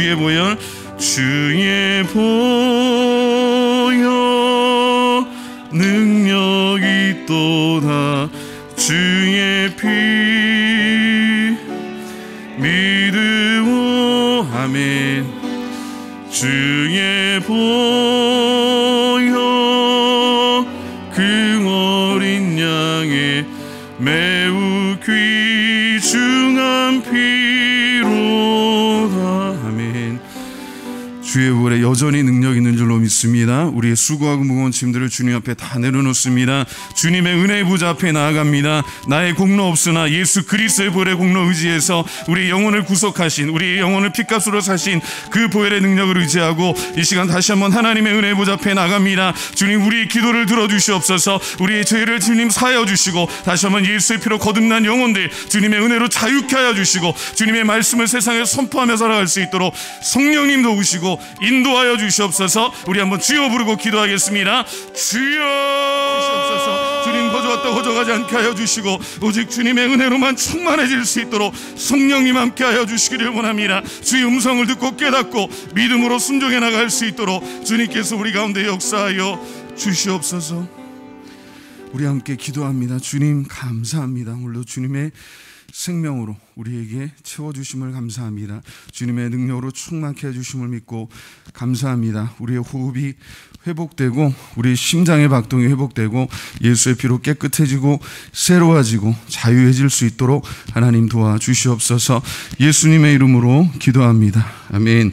주의 보혈, 주의 보혈 능력이 있도다. 주의 피 믿으오. 아멘. 주의 보혈 그 어린 양의 매우 귀중한 피로다. 아멘. 주의 보혈에 여전히 능력 있는 줄로 믿습니다. 우리의 수고하고 무거운 짐들을 주님 앞에 다 내려놓습니다. 주님의 은혜의 보좌 앞에 나아갑니다. 나의 공로 없으나 예수 그리스도의 보혈의 공로 의지해서 우리의 영혼을 구속하신, 우리의 영혼을 핏값으로 사신 그 보혈의 능력을 의지하고 이 시간 다시 한번 하나님의 은혜의 보좌 앞에 나갑니다. 주님, 우리의 기도를 들어주시옵소서. 우리의 죄를 주님 사하여 주시고 다시 한번 예수의 피로 거듭난 영혼들 주님의 은혜로 자유케 하여 주시고 주님의 말씀을 세상에 선포하며 살아갈 수 있도록 성령님 도우시고 인도하여 주시옵소서. 우리 한번 주여 부르고 기도하겠습니다. 주여 주시옵소서. 주님 거저왔다 거저가지 않게 하여 주시고 오직 주님의 은혜로만 충만해질 수 있도록 성령님 함께 하여 주시기를 원합니다. 주의 음성을 듣고 깨닫고 믿음으로 순종해 나갈 수 있도록 주님께서 우리 가운데 역사하여 주시옵소서. 우리 함께 기도합니다. 주님 감사합니다. 오늘도 주님의 생명으로 우리에게 채워주심을 감사합니다. 주님의 능력으로 충만케 해주심을 믿고 감사합니다. 우리의 호흡이 회복되고 우리의 심장의 박동이 회복되고 예수의 피로 깨끗해지고 새로워지고 자유해질 수 있도록 하나님 도와주시옵소서. 예수님의 이름으로 기도합니다. 아멘.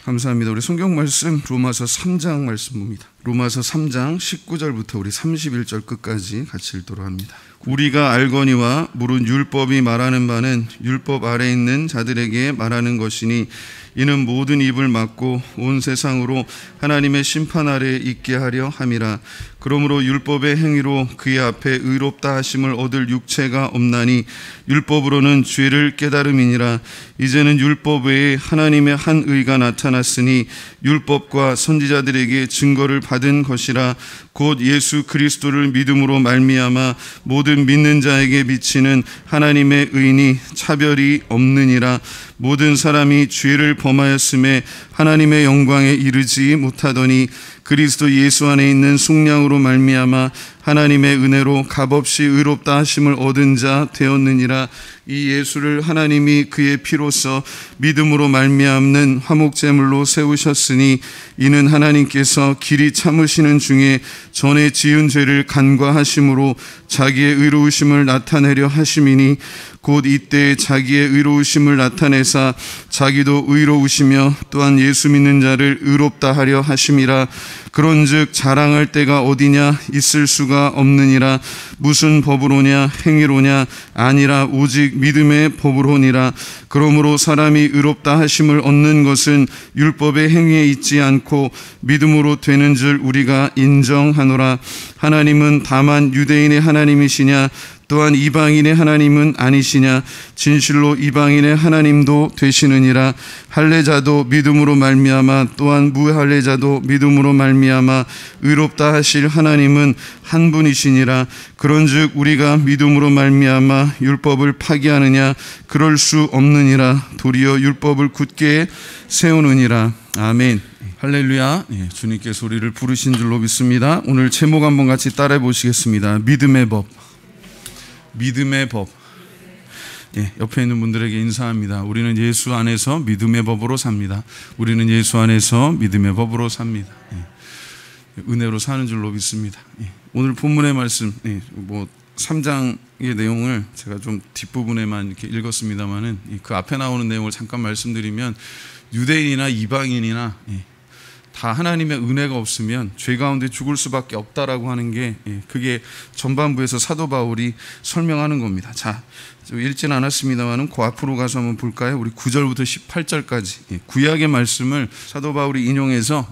감사합니다. 우리 성경 말씀 로마서 3장 말씀 봅니다. 로마서 3장 19절부터 우리 31절 끝까지 같이 읽도록 합니다. 우리가 알거니와 무릇 율법이 말하는 바는 율법 아래 있는 자들에게 말하는 것이니 이는 모든 입을 막고 온 세상으로 하나님의 심판 아래에 있게 하려 함이라. 그러므로 율법의 행위로 그의 앞에 의롭다 하심을 얻을 육체가 없나니 율법으로는 죄를 깨달음이니라. 이제는 율법 외에 하나님의 한 의가 나타났으니 율법과 선지자들에게 증거를 받은 것이라. 곧 예수 그리스도를 믿음으로 말미암아 모든 믿는 자에게 비치는 하나님의 의니 차별이 없느니라. 모든 사람이 죄를 범하였음에 하나님의 영광에 이르지 못하더니 그리스도 예수 안에 있는 속량으로 말미암아 하나님의 은혜로 값없이 의롭다 하심을 얻은 자 되었느니라. 이 예수를 하나님이 그의 피로써 믿음으로 말미암는 화목제물로 세우셨으니 이는 하나님께서 길이 참으시는 중에 전에 지은 죄를 간과하심으로 자기의 의로우심을 나타내려 하심이니 곧 이때 자기의 의로우심을 나타내사 자기도 의로우시며 또한 예수 믿는 자를 의롭다 하려 하심이라. 그런즉 자랑할 때가 어디냐? 있을 수가 없느니라. 무슨 법으로냐? 행위로냐? 아니라 오직 믿음의 법으로니라. 그러므로 사람이 의롭다 하심을 얻는 것은 율법의 행위에 있지 않고 믿음으로 되는 줄 우리가 인정하노라. 하나님은 다만 유대인의 하나님이시냐? 또한 이방인의 하나님은 아니시냐? 진실로 이방인의 하나님도 되시느니라. 할례자도 믿음으로 말미암아 또한 무할례자도 믿음으로 말미암아 의롭다 하실 하나님은 한 분이시니라. 그런즉 우리가 믿음으로 말미암아 율법을 파기하느냐? 그럴 수 없느니라. 도리어 율법을 굳게 세우느니라. 아멘. 할렐루야. 주님께서 우리를 부르신 줄로 믿습니다. 오늘 제목 한번 같이 따라해 보시겠습니다. 믿음의 법. 믿음의 법. 옆에 있는 분들에게 인사합니다. 우리는 예수 안에서 믿음의 법으로 삽니다. 우리는 예수 안에서 믿음의 법으로 삽니다. 은혜로 사는 줄로 믿습니다. 오늘 본문의 말씀 3장의 내용을 제가 좀 뒷부분에만 이렇게 읽었습니다만은 그 앞에 나오는 내용을 잠깐 말씀드리면 유대인이나 이방인이나 다 하나님의 은혜가 없으면 죄 가운데 죽을 수밖에 없다라고 하는 게 그게 전반부에서 사도 바울이 설명하는 겁니다. 자, 읽진 않았습니다만은 그 앞으로 가서 한번 볼까요? 우리 9절부터 18절까지 구약의 말씀을 사도 바울이 인용해서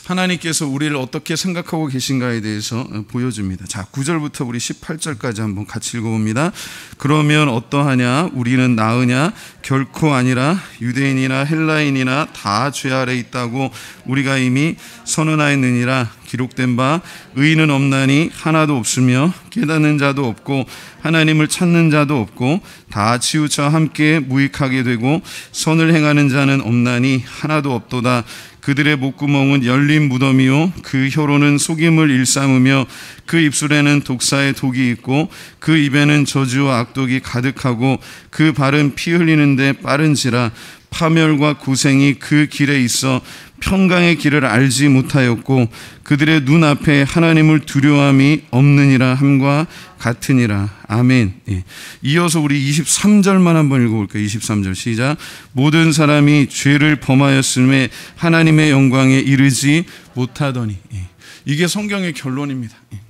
하나님께서 우리를 어떻게 생각하고 계신가에 대해서 보여줍니다. 자, 9절부터 우리 18절까지 한번 같이 읽어봅니다. 그러면 어떠하냐? 우리는 나으냐? 결코 아니라. 유대인이나 헬라인이나 다 죄 아래 있다고 우리가 이미 선언하였느니라. 기록된 바 의인은 없나니 하나도 없으며 깨닫는 자도 없고 하나님을 찾는 자도 없고 다 치우쳐 함께 무익하게 되고 선을 행하는 자는 없나니 하나도 없도다. 그들의 목구멍은 열린 무덤이요 그 혀로는 속임을 일삼으며 그 입술에는 독사의 독이 있고 그 입에는 저주와 악독이 가득하고 그 발은 피 흘리는데 빠른지라. 파멸과 고생이 그 길에 있어 평강의 길을 알지 못하였고 그들의 눈앞에 하나님을 두려움이 없느니라 함과 같으니라. 아멘. 예. 이어서 우리 23절만 한번 읽어볼까요? 23절 시작. 모든 사람이 죄를 범하였음에 하나님의 영광에 이르지 못하더니. 예. 이게 성경의 결론입니다. 예.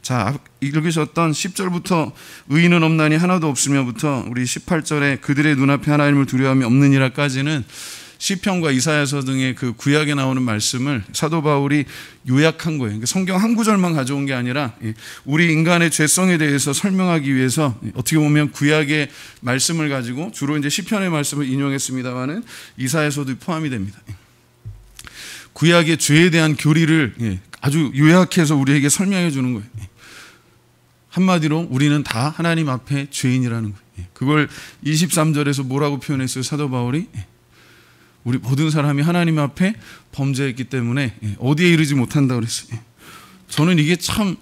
자, 읽으셨던 10절부터 의인은 없나니 하나도 없으며부터 우리 18절에 그들의 눈앞에 하나님을 두려움이 없느니라까지는 시편과 이사야서 등의 그 구약에 나오는 말씀을 사도 바울이 요약한 거예요. 그러니까 성경 한 구절만 가져온 게 아니라 우리 인간의 죄성에 대해서 설명하기 위해서 어떻게 보면 구약의 말씀을 가지고 주로 이제 시편의 말씀을 인용했습니다만은 이사야서도 포함이 됩니다. 구약의 죄에 대한 교리를 아주 요약해서 우리에게 설명해 주는 거예요. 한마디로 우리는 다 하나님 앞에 죄인이라는 거예요. 그걸 23절에서 뭐라고 표현했어요? 사도 바울이 우리 모든 사람이 하나님 앞에 범죄했기 때문에 어디에 이르지 못한다고 그랬어요. 저는 이게 참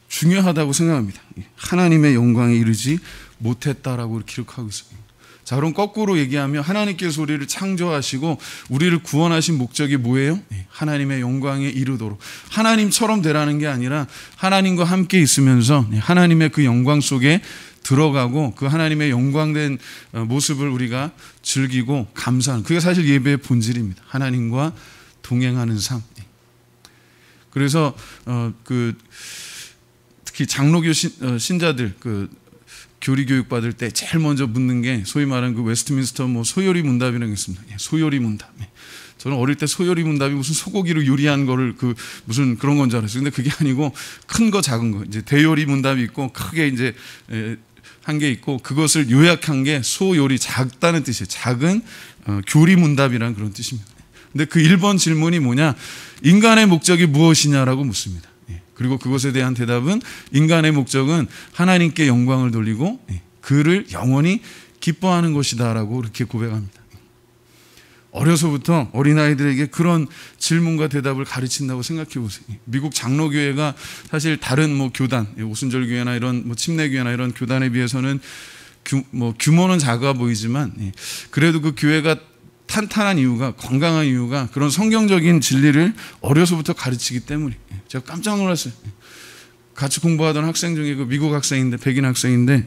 중요하다고 생각합니다. 하나님의 영광에 이르지 못했다라고 기록하고 있어요. 자, 그럼 거꾸로 얘기하면 하나님께서 우리를 창조하시고 우리를 구원하신 목적이 뭐예요? 하나님의 영광에 이르도록 하나님처럼 되라는 게 아니라 하나님과 함께 있으면서 하나님의 그 영광 속에 들어가고 그 하나님의 영광된 모습을 우리가 즐기고 감사하는, 그게 사실 예배의 본질입니다. 하나님과 동행하는 삶. 그래서 특히 장로교 신자들 교리 교육 받을 때 제일 먼저 묻는 게 소위 말하는 그 웨스트민스터 소요리 문답이라는 게 있습니다. 소요리 문답. 저는 어릴 때 소요리 문답이 무슨 소고기로 요리한 거를 무슨 그런 건 줄 알았어요. 근데 그게 아니고 큰 거 작은 거, 이제 대요리 문답이 있고 크게 이제 한 게 있고 그것을 요약한 게 소요리, 작다는 뜻이에요. 작은 교리 문답이라는 그런 뜻입니다. 근데 그 1번 질문이 뭐냐? 인간의 목적이 무엇이냐라고 묻습니다. 그리고 그것에 대한 대답은 인간의 목적은 하나님께 영광을 돌리고 그를 영원히 기뻐하는 것이다라고 그렇게 고백합니다. 어려서부터 어린아이들에게 그런 질문과 대답을 가르친다고 생각해 보세요. 미국 장로교회가 사실 다른 교단, 오순절교회나 이런 침례교회나 이런 교단에 비해서는 규모는 작아 보이지만 그래도 그 교회가 탄탄한 이유가, 건강한 이유가 그런 성경적인 진리를 어려서부터 가르치기 때문이에요. 제가 깜짝 놀랐어요. 같이 공부하던 학생 중에 미국 학생인데, 백인 학생인데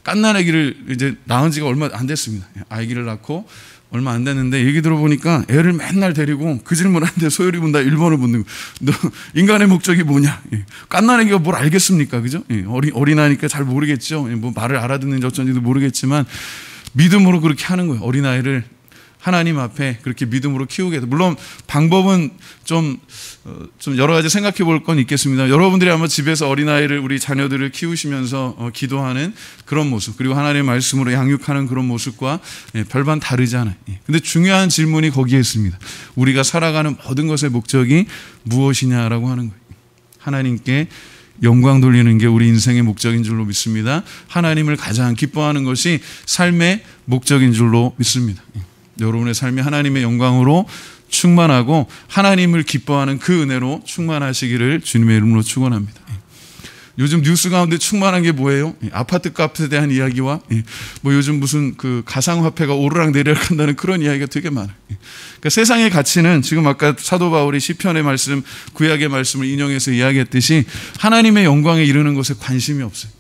갓난 아기를 이제 낳은 지가 얼마 안 됐습니다. 아기를 낳고 얼마 안 됐는데 얘기 들어보니까 애를 맨날 데리고 그 질문하는데 소요리 문답 1번을 묻는 거예요. 너 인간의 목적이 뭐냐? 갓난 아기가 뭘 알겠습니까? 그죠? 어린아이니까 잘 모르겠죠. 말을 알아듣는지 어쩐지도 모르겠지만 믿음으로 그렇게 하는 거예요. 어린아이를 하나님 앞에 그렇게 믿음으로 키우게 돼. 물론 방법은 좀 여러 가지 생각해 볼 건 있겠습니다. 여러분들이 아마 집에서 어린아이를, 우리 자녀들을 키우시면서 기도하는 그런 모습, 그리고 하나님의 말씀으로 양육하는 그런 모습과 별반 다르지 않아요. 근데 중요한 질문이 거기에 있습니다. 우리가 살아가는 모든 것의 목적이 무엇이냐라고 하는 거예요. 하나님께 영광 돌리는 게 우리 인생의 목적인 줄로 믿습니다. 하나님을 가장 기뻐하는 것이 삶의 목적인 줄로 믿습니다. 여러분의 삶이 하나님의 영광으로 충만하고 하나님을 기뻐하는 그 은혜로 충만하시기를 주님의 이름으로 축원합니다. 요즘 뉴스 가운데 충만한 게 뭐예요? 아파트 값에 대한 이야기와 요즘 무슨 가상화폐가 오르락 내리락 한다는 그런 이야기가 되게 많아요. 그러니까 세상의 가치는 지금 아까 사도 바울이 시편의 말씀, 구약의 말씀을 인용해서 이야기했듯이 하나님의 영광에 이르는 것에 관심이 없어요.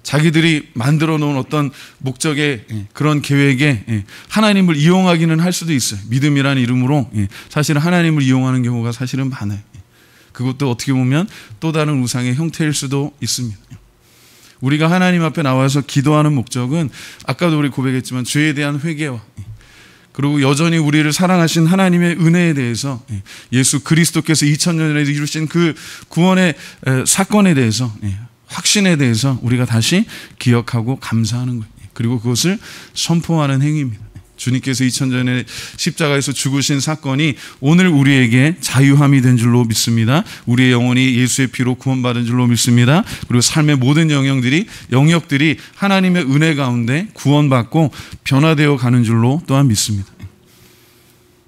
자기들이 만들어 놓은 어떤 목적의 그런 계획에 하나님을 이용하기는 할 수도 있어요. 믿음이라는 이름으로 사실은 하나님을 이용하는 경우가 사실은 많아요. 그것도 어떻게 보면 또 다른 우상의 형태일 수도 있습니다. 우리가 하나님 앞에 나와서 기도하는 목적은 아까도 우리 고백했지만 죄에 대한 회개와 그리고 여전히 우리를 사랑하신 하나님의 은혜에 대해서 예수 그리스도께서 2000년 전에 이루신 그 구원의 사건에 대해서, 확신에 대해서 우리가 다시 기억하고 감사하는 거예요. 그리고 그것을 선포하는 행위입니다. 주님께서 2000년 전에 십자가에서 죽으신 사건이 오늘 우리에게 자유함이 된 줄로 믿습니다. 우리의 영혼이 예수의 피로 구원받은 줄로 믿습니다. 그리고 삶의 모든 영역들이 하나님의 은혜 가운데 구원받고 변화되어 가는 줄로 또한 믿습니다.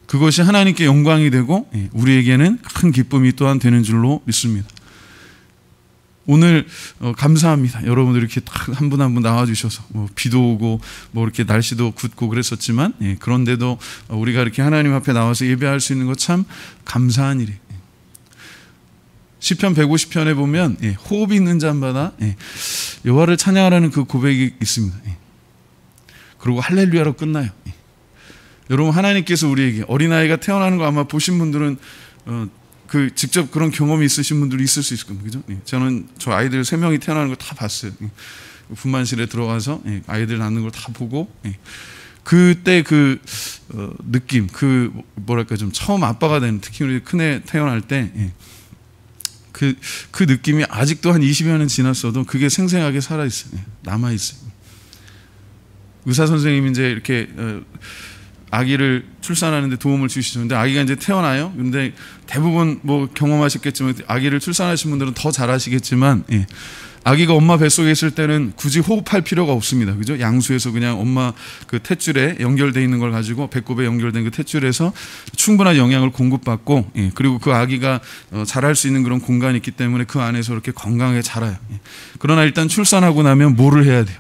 그것이 하나님께 영광이 되고 우리에게는 큰 기쁨이 또한 되는 줄로 믿습니다. 오늘 감사합니다. 여러분들 이렇게 한 분 한 분 나와주셔서 비도 오고 이렇게 날씨도 굳고 그랬었지만 그런데도 우리가 이렇게 하나님 앞에 나와서 예배할 수 있는 것 참 감사한 일이에요. 시편 150편에 보면 호흡이 있는 자마다 여호와를 찬양하라는 그 고백이 있습니다. 그리고 할렐루야로 끝나요. 여러분, 하나님께서 우리에게 어린아이가 태어나는 거 아마 보신 분들은 직접 그런 경험이 있으신 분들이 있을 수 있을 겁니다. 그죠? 저는 저 아이들 3명이 태어나는 걸 다 봤어요. 분만실에 들어가서 아이들 낳는 걸 다 보고 그때 그 느낌, 뭐랄까 좀 처음 아빠가 되는, 특히 우리 큰애 태어날 때 그 느낌이 아직도 한 20여 년 지났어도 그게 생생하게 살아있어요. 남아있어요. 의사 선생님이 이제 이렇게 아기를 출산하는데 도움을 주시죠. 근데 아기가 이제 태어나요. 근데 대부분 경험하셨겠지만 아기를 출산하신 분들은 더 잘 아시겠지만 아기가 엄마 뱃속에 있을 때는 굳이 호흡할 필요가 없습니다. 그죠? 양수에서 그냥 엄마 그 탯줄에 연결되어 있는 걸 가지고 배꼽에 연결된 그 탯줄에서 충분한 영양을 공급받고 그리고 그 아기가 자랄 수 있는 그런 공간이 있기 때문에 그 안에서 이렇게 건강하게 자라요. 그러나 일단 출산하고 나면 뭐를 해야 돼요?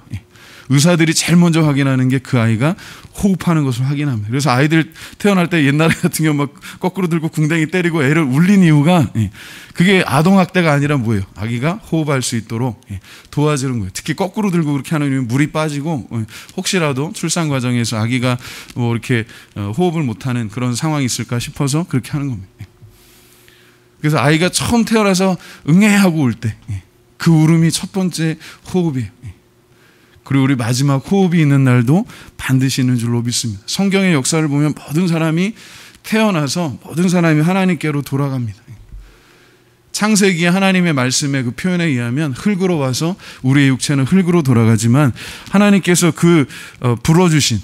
의사들이 제일 먼저 확인하는 게 그 아이가 호흡하는 것을 확인합니다. 그래서 아이들 태어날 때 옛날에 같은 경우 막 거꾸로 들고 궁뎅이 때리고 애를 울린 이유가 그게 아동학대가 아니라 뭐예요? 아기가 호흡할 수 있도록 도와주는 거예요. 특히 거꾸로 들고 그렇게 하는 이유는 물이 빠지고 혹시라도 출산 과정에서 아기가 이렇게 호흡을 못하는 그런 상황이 있을까 싶어서 그렇게 하는 겁니다. 그래서 아이가 처음 태어나서 응애하고 울 때 그 울음이 첫 번째 호흡이에요. 그리고 우리 마지막 호흡이 있는 날도 반드시 있는 줄로 믿습니다. 성경의 역사를 보면 모든 사람이 태어나서 모든 사람이 하나님께로 돌아갑니다. 창세기에 하나님의 말씀의 그 표현에 의하면 흙으로 와서 우리의 육체는 흙으로 돌아가지만 하나님께서 불어주신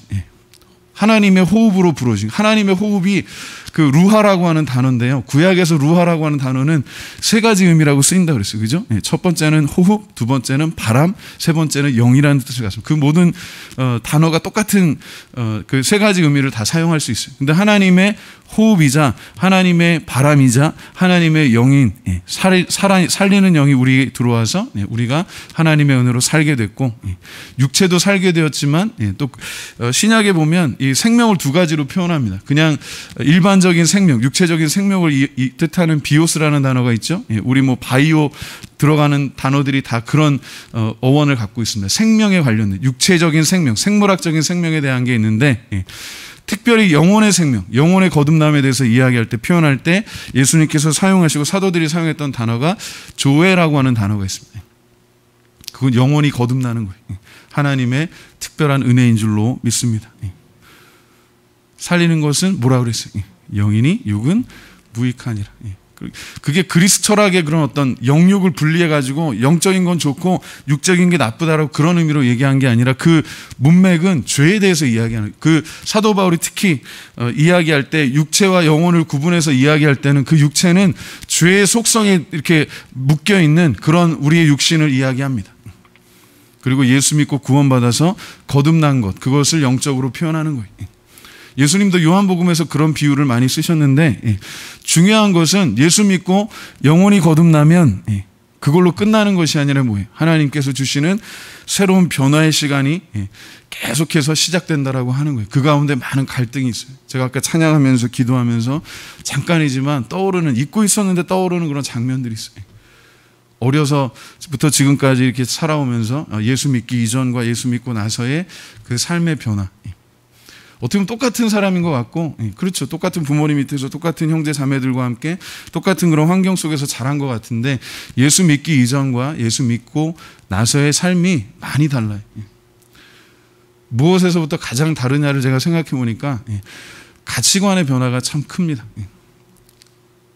하나님의 호흡으로 불어주신 하나님의 호흡이 그 루하라고 하는 단어인데요. 구약에서 루하라고 하는 단어는 3가지 의미라고 쓰인다 그랬어요. 그죠? 첫 번째는 호흡, 두 번째는 바람, 세 번째는 영이라는 뜻을 갖습니다. 그 모든 단어가 똑같은 그 3가지 의미를 다 사용할 수 있어요. 근데 하나님의 호흡이자 하나님의 바람이자 하나님의 영인 살리는 영이 우리에게 들어와서 우리가 하나님의 은혜로 살게 됐고 육체도 살게 되었지만 또 신약에 보면 이 생명을 2가지로 표현합니다. 그냥 일반적인 생명, 육체적인 생명을 뜻하는 비오스라는 단어가 있죠. 우리 바이오 들어가는 단어들이 다 그런 어원을 갖고 있습니다. 생명에 관련된 육체적인 생명, 생물학적인 생명에 대한 게 있는데 특별히 영혼의 생명, 영혼의 거듭남에 대해서 이야기할 때 표현할 때 예수님께서 사용하시고 사도들이 사용했던 단어가 조회라고 하는 단어가 있습니다. 그건 영혼이 거듭나는 거예요. 하나님의 특별한 은혜인 줄로 믿습니다. 살리는 것은 뭐라 그랬어요? 영이니 육은 무익하니라. 그게 그리스 철학의 그런 어떤 영육을 분리해가지고 영적인 건 좋고 육적인 게 나쁘다라고 그런 의미로 얘기한 게 아니라 그 문맥은 죄에 대해서 이야기하는 그 사도 바울이 특히 이야기할 때 육체와 영혼을 구분해서 이야기할 때는 그 육체는 죄의 속성에 이렇게 묶여있는 그런 우리의 육신을 이야기합니다. 그리고 예수 믿고 구원받아서 거듭난 것, 그것을 영적으로 표현하는 거예요. 예수님도 요한복음에서 그런 비유를 많이 쓰셨는데 중요한 것은 예수 믿고 영혼이 거듭나면 그걸로 끝나는 것이 아니라 뭐예요? 하나님께서 주시는 새로운 변화의 시간이 계속해서 시작된다라고 하는 거예요. 그 가운데 많은 갈등이 있어요. 제가 아까 찬양하면서 기도하면서 잠깐이지만 잊고 있었는데 떠오르는 그런 장면들이 있어요. 어려서부터 지금까지 이렇게 살아오면서 예수 믿기 이전과 예수 믿고 나서의 그 삶의 변화. 어떻게 보면 똑같은 사람인 것 같고, 그렇죠. 똑같은 부모님 밑에서 똑같은 형제 자매들과 함께 똑같은 그런 환경 속에서 자란 것 같은데 예수 믿기 이전과 예수 믿고 나서의 삶이 많이 달라요. 무엇에서부터 가장 다르냐를 제가 생각해 보니까 가치관의 변화가 참 큽니다.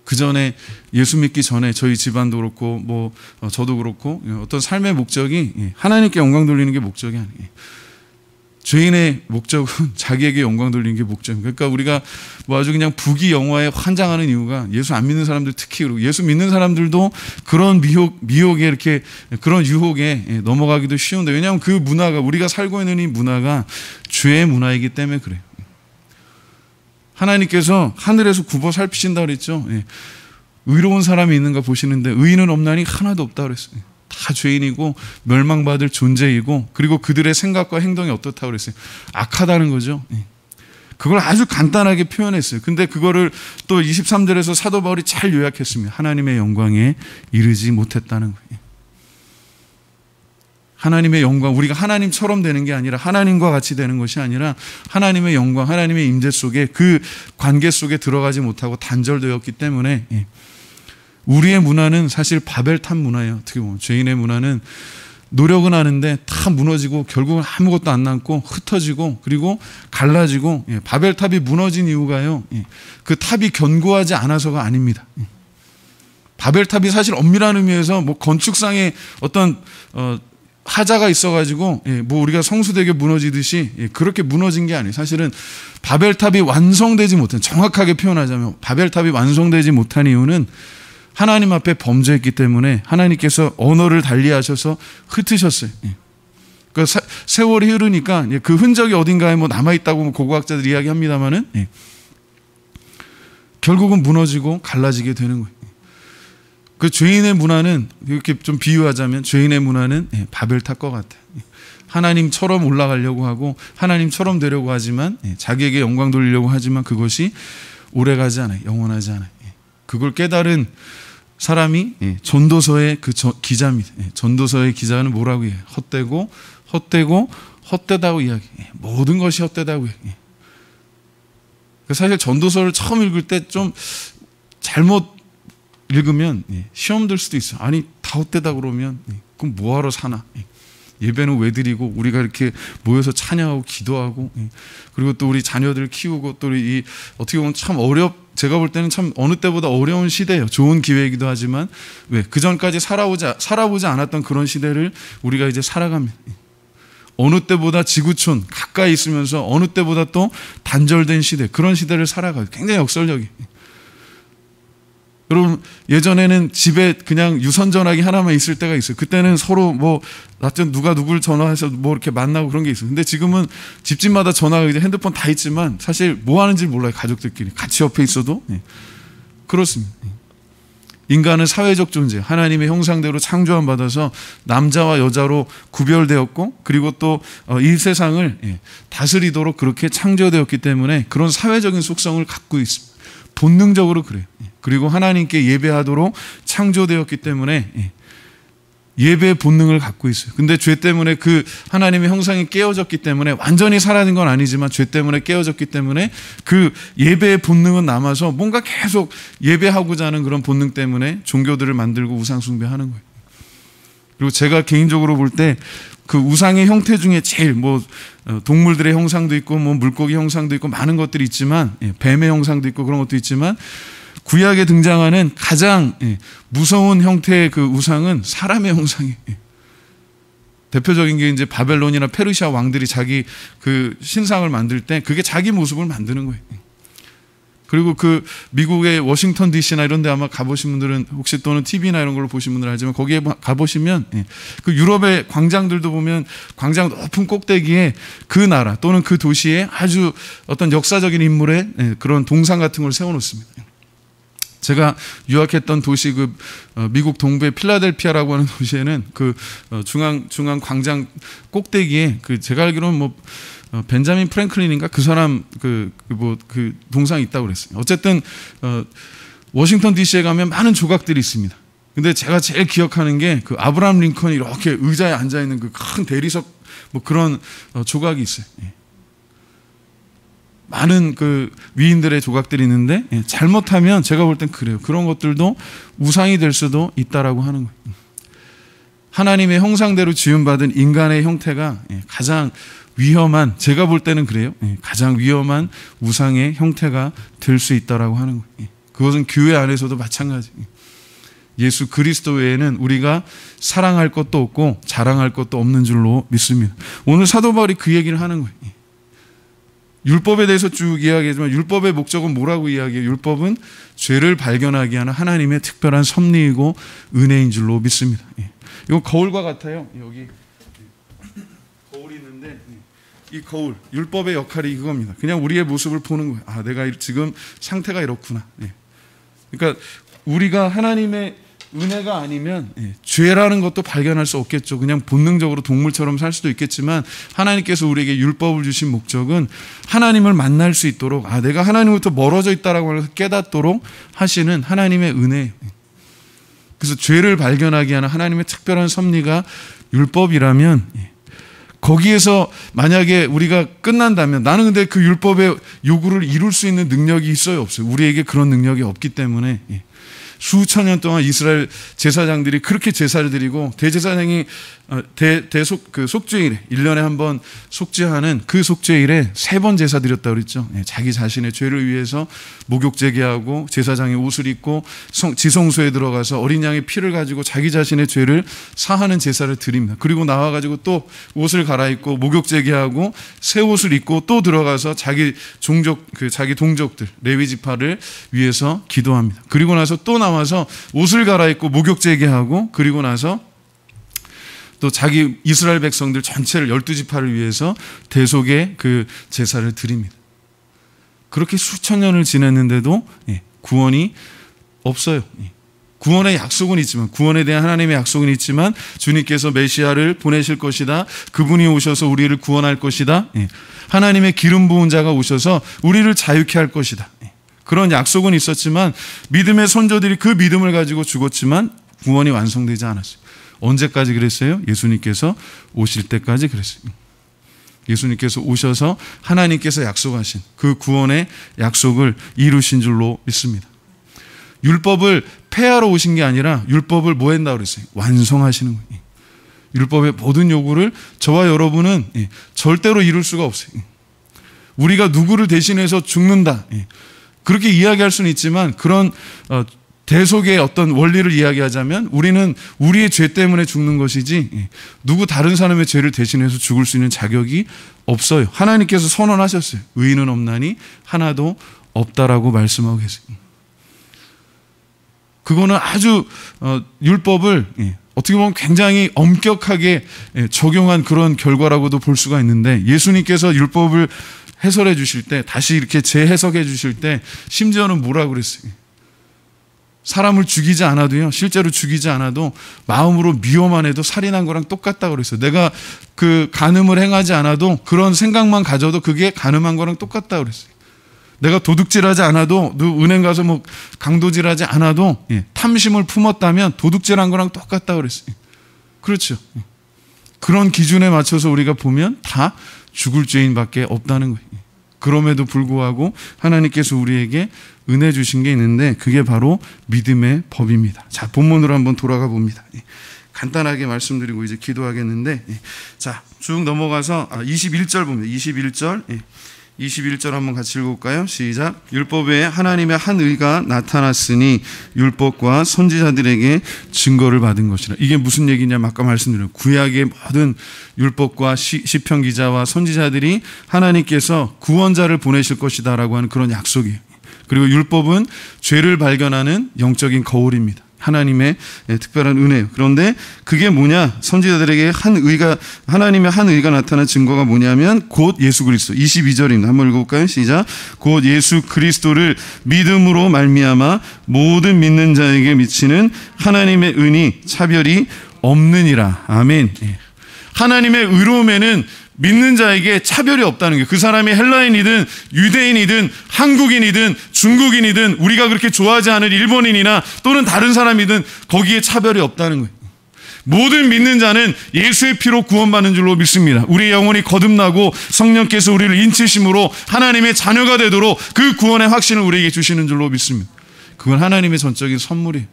그 전에 예수 믿기 전에 저희 집안도 그렇고 저도 그렇고 어떤 삶의 목적이 하나님께 영광 돌리는 게 목적이 아니에요. 죄인의 목적은 자기에게 영광 돌리는 게 목적입니다. 그러니까 우리가 뭐 아주 그냥 부귀영화에 환장하는 이유가 예수 안 믿는 사람들 특히 그리고 예수 믿는 사람들도 그런 미혹에 이렇게 그런 유혹에 넘어가기도 쉬운데 왜냐하면 그 문화가 우리가 살고 있는 이 문화가 죄의 문화이기 때문에 그래요. 하나님께서 하늘에서 굽어 살피신다 그랬죠. 의로운 사람이 있는가 보시는데 의인은 없나니 하나도 없다 그랬어요. 다 죄인이고 멸망받을 존재이고 그리고 그들의 생각과 행동이 어떻다고 그랬어요? 악하다는 거죠. 그걸 아주 간단하게 표현했어요. 근데 그거를 또 23절에서 사도 바울이 잘 요약했습니다. 하나님의 영광에 이르지 못했다는 거예요. 하나님의 영광, 우리가 하나님처럼 되는 게 아니라 하나님과 같이 되는 것이 아니라 하나님의 영광, 하나님의 임재 속에 그 관계 속에 들어가지 못하고 단절되었기 때문에 우리의 문화는 사실 바벨탑 문화예요. 어떻게 보면 죄인의 문화는 노력은 하는데 다 무너지고 결국은 아무것도 안 남고 흩어지고 그리고 갈라지고 바벨탑이 무너진 이유가요. 그 탑이 견고하지 않아서가 아닙니다. 바벨탑이 사실 엄밀한 의미에서 뭐 건축상의 어떤 하자가 있어가지고 뭐 우리가 성수대교 무너지듯이 그렇게 무너진 게 아니에요. 사실은 바벨탑이 완성되지 못한 정확하게 표현하자면 바벨탑이 완성되지 못한 이유는 하나님 앞에 범죄했기 때문에 하나님께서 언어를 달리하셔서 흩으셨어요. 그러니까 세월이 흐르니까 그 흔적이 어딘가에 뭐 남아있다고 고고학자들이 이야기합니다만은 결국은 무너지고 갈라지게 되는 거예요. 그 죄인의 문화는 이렇게 좀 비유하자면 죄인의 문화는 바벨탑과 같아요. 하나님처럼 올라가려고 하고 하나님처럼 되려고 하지만 자기에게 영광 돌리려고 하지만 그것이 오래가지 않아요. 영원하지 않아요. 그걸 깨달은 사람이 전도서의 그 기자입니다. 전도서의 기자는 뭐라고 해요? 헛되다고 이야기해요. 모든 것이 헛되다고 해요. 사실 전도서를 처음 읽을 때 좀 잘못 읽으면 시험 들 수도 있어요. 아니 다 헛되다 그러면 그럼 뭐하러 사나? 예배는 왜 드리고 우리가 이렇게 모여서 찬양하고 기도하고 그리고 또 우리 자녀들 키우고 또 이 어떻게 보면 참 제가 볼 때는 참 어느 때보다 어려운 시대예요. 좋은 기회이기도 하지만 왜 그 전까지 살아보지 않았던 그런 시대를 우리가 이제 살아갑니다. 어느 때보다 지구촌 가까이 있으면서 어느 때보다 또 단절된 시대 그런 시대를 살아가요. 굉장히 역설적이에요. 여러분 예전에는 집에 그냥 유선 전화기 하나만 있을 때가 있어요. 그때는 서로 뭐 나중 누가 누굴 전화해서 뭐 이렇게 만나고 그런 게 있어요. 근데 지금은 집집마다 전화가 이제 핸드폰 다 있지만 사실 뭐 하는지 몰라요. 가족들끼리 같이 옆에 있어도 그렇습니다. 인간은 사회적 존재, 하나님의 형상대로 창조함 받아서 남자와 여자로 구별되었고 그리고 또 이 세상을 다스리도록 그렇게 창조되었기 때문에 그런 사회적인 속성을 갖고 있습니다. 본능적으로 그래요. 그리고 하나님께 예배하도록 창조되었기 때문에 예배의 본능을 갖고 있어요. 근데 죄 때문에 그 하나님의 형상이 깨어졌기 때문에 완전히 사라진 건 아니지만 죄 때문에 깨어졌기 때문에 그 예배의 본능은 남아서 뭔가 계속 예배하고자 하는 그런 본능 때문에 종교들을 만들고 우상 숭배하는 거예요. 그리고 제가 개인적으로 볼 때 그 우상의 형태 중에 제일 뭐 동물들의 형상도 있고 뭐 물고기 형상도 있고 많은 것들이 있지만 뱀의 형상도 있고 그런 것도 있지만 구약에 등장하는 가장 무서운 형태의 그 우상은 사람의 형상이에요. 대표적인 게 이제 바벨론이나 페르시아 왕들이 자기 그 신상을 만들 때 그게 자기 모습을 만드는 거예요. 그리고 그 미국의 워싱턴 DC나 이런 데 아마 가보신 분들은 혹시 또는 TV나 이런 걸로 보신 분들은 알지만 거기에 가보시면 그 유럽의 광장들도 보면 광장 높은 꼭대기에 그 나라 또는 그 도시에 아주 어떤 역사적인 인물의 그런 동상 같은 걸 세워놓습니다. 제가 유학했던 도시 그 미국 동부의 필라델피아라고 하는 도시에는 그 중앙 광장 꼭대기에 그 제가 알기로는 뭐 벤자민 프랭클린인가 그 사람 그 동상이 있다고 그랬어요. 어쨌든 워싱턴 DC에 가면 많은 조각들이 있습니다. 근데 제가 제일 기억하는 게 그 아브라함 링컨이 이렇게 의자에 앉아 있는 그 큰 대리석 뭐 그런 조각이 있어요. 많은 그 위인들의 조각들이 있는데 잘못하면 제가 볼 땐 그래요. 그런 것들도 우상이 될 수도 있다라고 하는 거예요. 하나님의 형상대로 지음받은 인간의 형태가 가장 위험한, 제가 볼 때는 그래요. 가장 위험한 우상의 형태가 될 수 있다라고 하는 거예요. 그것은 교회 안에서도 마찬가지예요. 예수 그리스도 외에는 우리가 사랑할 것도 없고 자랑할 것도 없는 줄로 믿습니다. 오늘 사도 바울이 그 얘기를 하는 거예요. 율법에 대해서 쭉 이야기하지만 율법의 목적은 뭐라고 이야기해요? 율법은 죄를 발견하게 하는 하나님의 특별한 섭리이고 은혜인 줄로 믿습니다. 이건 거울과 같아요. 여기 거울이 있는데 이 거울, 율법의 역할이 이겁니다. 그냥 우리의 모습을 보는 거예요. 아, 내가 지금 상태가 이렇구나. 그러니까 우리가 하나님의 은혜가 아니면 죄라는 것도 발견할 수 없겠죠. 그냥 본능적으로 동물처럼 살 수도 있겠지만 하나님께서 우리에게 율법을 주신 목적은 하나님을 만날 수 있도록, 아, 내가 하나님부터 멀어져 있다라고 해서 깨닫도록 하시는 하나님의 은혜예요. 그래서 죄를 발견하게 하는 하나님의 특별한 섭리가 율법이라면, 거기에서 만약에 우리가 끝난다면, 나는 근데 그 율법의 요구를 이룰 수 있는 능력이 있어요, 없어요? 우리에게 그런 능력이 없기 때문에 수천 년 동안 이스라엘 제사장들이 그렇게 제사를 드리고, 대제사장이 속죄일에 1년에 한 번 속죄하는 그 속죄일에 3번 제사 드렸다고 그랬죠. 자기 자신의 죄를 위해서 목욕 제기하고 제사장의 옷을 입고 지성소에 들어가서 어린 양의 피를 가지고 자기 자신의 죄를 사하는 제사를 드립니다. 그리고 나와가지고 또 옷을 갈아입고 목욕 제기하고 새 옷을 입고 또 들어가서 자기 동족들 레위 지파를 위해서 기도합니다. 그리고 나서 또 나와서 옷을 갈아입고 목욕 제기하고, 그리고 나서 또 자기 이스라엘 백성들 전체를 12지파를 위해서 대속의 그 제사를 드립니다. 그렇게 수천 년을 지냈는데도 구원이 없어요. 구원의 약속은 있지만, 구원에 대한 하나님의 약속은 있지만, 주님께서 메시아를 보내실 것이다, 그분이 오셔서 우리를 구원할 것이다, 하나님의 기름 부은 자가 오셔서 우리를 자유케 할 것이다, 그런 약속은 있었지만 믿음의 선조들이 그 믿음을 가지고 죽었지만 구원이 완성되지 않았어요. 언제까지 그랬어요? 예수님께서 오실 때까지 그랬어요. 예수님께서 오셔서 하나님께서 약속하신 그 구원의 약속을 이루신 줄로 믿습니다. 율법을 폐하러 오신 게 아니라 율법을 뭐 한다고 그랬어요? 완성하시는 거예요. 율법의 모든 요구를 저와 여러분은 절대로 이룰 수가 없어요. 우리가 누구를 대신해서 죽는다, 그렇게 이야기할 수는 있지만, 그런 대속의 어떤 원리를 이야기하자면 우리는 우리의 죄 때문에 죽는 것이지 누구 다른 사람의 죄를 대신해서 죽을 수 있는 자격이 없어요. 하나님께서 선언하셨어요. 의인은 없나니 하나도 없다라고 말씀하고 계세요. 그거는 아주 율법을 어떻게 보면 굉장히 엄격하게 적용한 그런 결과라고도 볼 수가 있는데, 예수님께서 율법을 해설해 주실 때, 다시 이렇게 재해석해 주실 때 심지어는 뭐라고 그랬어요? 사람을 죽이지 않아도요, 실제로 죽이지 않아도 마음으로 미워만 해도 살인한 거랑 똑같다고 그랬어요. 내가 그 간음을 행하지 않아도 그런 생각만 가져도 그게 간음한 거랑 똑같다고 그랬어요. 내가 도둑질하지 않아도, 은행 가서 뭐 강도질하지 않아도 탐심을 품었다면 도둑질한 거랑 똑같다고 그랬어요. 그렇죠. 그런 기준에 맞춰서 우리가 보면 다 죽을 죄인밖에 없다는 거예요. 그럼에도 불구하고 하나님께서 우리에게 은혜 주신 게 있는데, 그게 바로 믿음의 법입니다. 자, 본문으로 한번 돌아가 봅니다. 간단하게 말씀드리고 이제 기도하겠는데, 자, 쭉 넘어가서 21절 봅니다. 21절 한번 같이 읽어볼까요? 시작. 율법 외에 하나님의 한 의가 나타났으니 율법과 선지자들에게 증거를 받은 것이라. 이게 무슨 얘기냐면 아까 말씀드린 구약의 모든 율법과 시편 기자와 선지자들이 하나님께서 구원자를 보내실 것이다 라고 하는 그런 약속이에요. 그리고 율법은 죄를 발견하는 영적인 거울입니다. 하나님의 특별한 은혜예요. 그런데 그게 뭐냐? 선지자들에게 하나님의 한 의가 나타난 증거가 뭐냐면 곧 예수 그리스도. 22절입니다. 한번 읽어볼까요? 시작. 곧 예수 그리스도를 믿음으로 말미암아 모든 믿는 자에게 미치는 하나님의 은이 차별이 없느니라. 아멘. 하나님의 의로움에는 믿는 자에게 차별이 없다는 게, 그 사람이 헬라인이든 유대인이든 한국인이든 중국인이든 우리가 그렇게 좋아하지 않은 일본인이나 또는 다른 사람이든 거기에 차별이 없다는 거예요. 모든 믿는 자는 예수의 피로 구원받는 줄로 믿습니다. 우리의 영혼이 거듭나고 성령께서 우리를 인치심으로 하나님의 자녀가 되도록 그 구원의 확신을 우리에게 주시는 줄로 믿습니다. 그건 하나님의 전적인 선물이에요.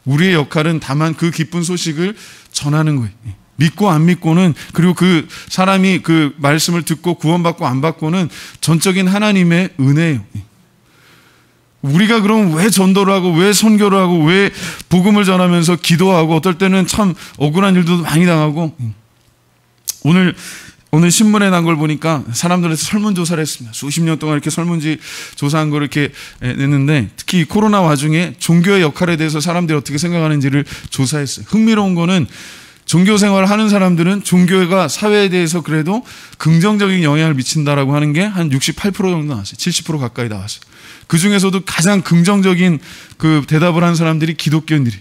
우리의 역할은 다만 그 기쁜 소식을 전하는 거예요. 믿고 안 믿고는, 그리고 그 사람이 그 말씀을 듣고 구원받고 안 받고는 전적인 하나님의 은혜예요. 우리가 그럼 왜 전도를 하고 왜 선교를 하고 왜 복음을 전하면서 기도하고 어떨 때는 참 억울한 일도 많이 당하고 오늘 신문에 난 걸 보니까 사람들한테 설문조사를 했습니다. 수십 년 동안 이렇게 설문지 조사한 걸 이렇게 냈는데 특히 이 코로나 와중에 종교의 역할에 대해서 사람들이 어떻게 생각하는지를 조사했어요. 흥미로운 거는 종교 생활을 하는 사람들은 종교가 사회에 대해서 그래도 긍정적인 영향을 미친다라고 하는 게 한 68% 정도 나왔어요. 70% 가까이 나왔어요. 그 중에서도 가장 긍정적인 그 대답을 한 사람들이 기독교인들이.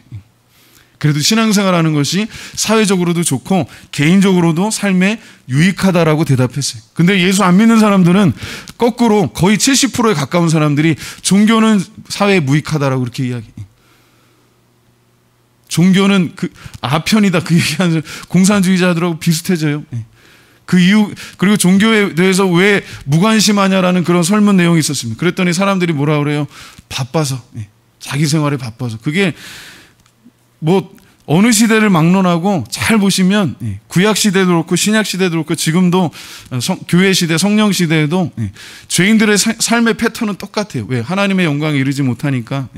그래도 신앙생활하는 것이 사회적으로도 좋고 개인적으로도 삶에 유익하다라고 대답했어요. 근데 예수 안 믿는 사람들은 거꾸로 거의 70%에 가까운 사람들이 종교는 사회에 무익하다라고 그렇게 이야기해요. 종교는 그 아편이다 그 얘기하는 공산주의자들하고 비슷해져요. 그 이유 그리고 종교에 대해서 왜 무관심하냐라는 그런 설문 내용이 있었습니다. 그랬더니 사람들이 뭐라 그래요? 바빠서 자기 생활에 바빠서 그게 뭐 어느 시대를 막론하고 잘 보시면 구약 시대도 그렇고 신약 시대도 그렇고 지금도 교회 시대 성령 시대에도 죄인들의 삶의 패턴은 똑같아요. 왜? 하나님의 영광에 이르지 못하니까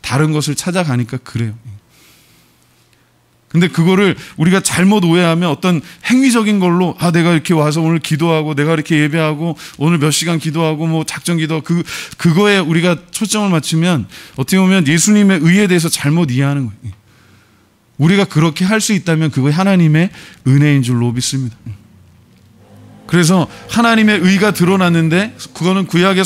다른 것을 찾아가니까 그래요. 근데 그거를 우리가 잘못 오해하면 어떤 행위적인 걸로 내가 이렇게 와서 오늘 기도하고 내가 이렇게 예배하고 오늘 몇 시간 기도하고 뭐 작정 기도 그거에 우리가 초점을 맞추면 어떻게 보면 예수님의 의에 대해서 잘못 이해하는 거예요. 우리가 그렇게 할 수 있다면 그거 하나님의 은혜인 줄로 믿습니다. 그래서 하나님의 의가 드러났는데 그거는 구약의